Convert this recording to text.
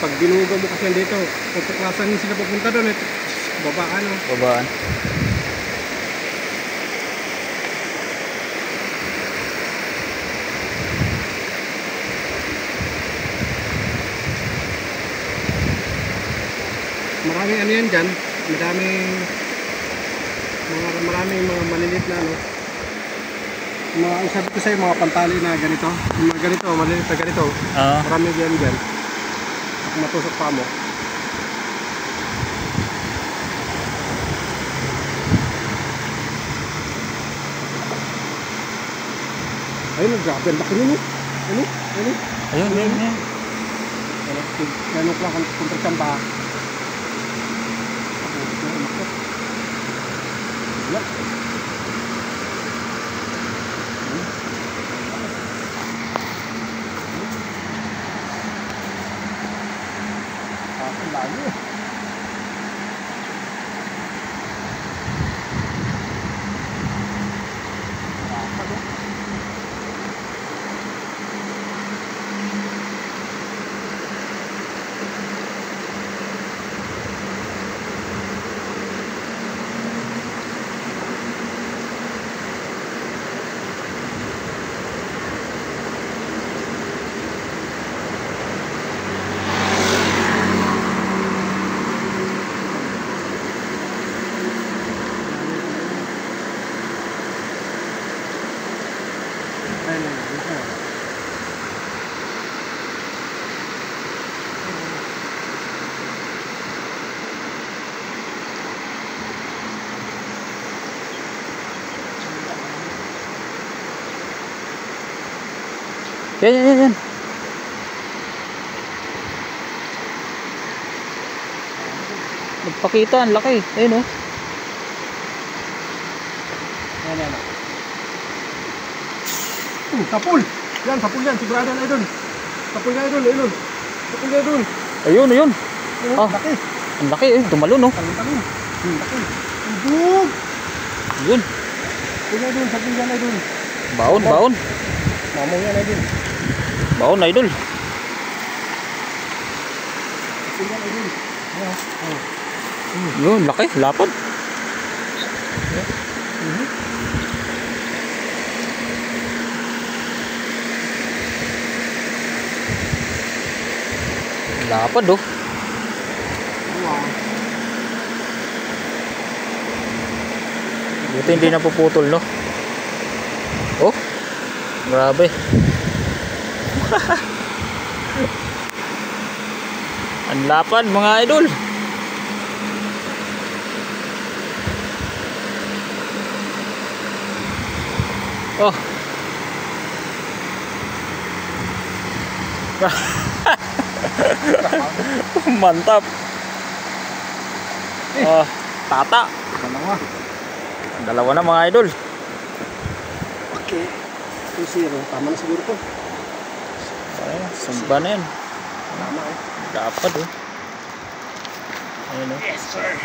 pag binuga mo kasi dito, pupuklasan sila pupunta doon eh. Babaan o. Babaan. Maraming ano yan dyan. Maraming mga maliliit na ano. Ang sabi ko sa'yo, mga pantali na ganito. Mga ganito, maliliit na ganito. Marami yan dyan. Kung matusok pa mo. Ayun, grabe. Laki nyo. Ayun. Ayun. Ganun lang kung saan ba. Ang layo. Yan. Nagpakita, ang laki. Ayun o. Yan. Sapul! Yan, sapul yan. Sigurado na idol. Sapul na idol. Ayun. Laki. Ang laki eh. Tumalon o. Talon. Laki. Ubog! Yun. Sapul yan idol. Baon. Mamaw yan idol. Baon, idol. Sapul yan idol. Yun, laki. Lapad. Lapad oh. Buti hindi napuputol no. Oh. Grabe. Ang lapad mga idol. Oh. Mantap. Tata. Dalawa na mga idol. Okay. 2-0. Tama na siguro to. Sumba na yan. Tama eh. Dapat oh. Ayun oh. Yes sir.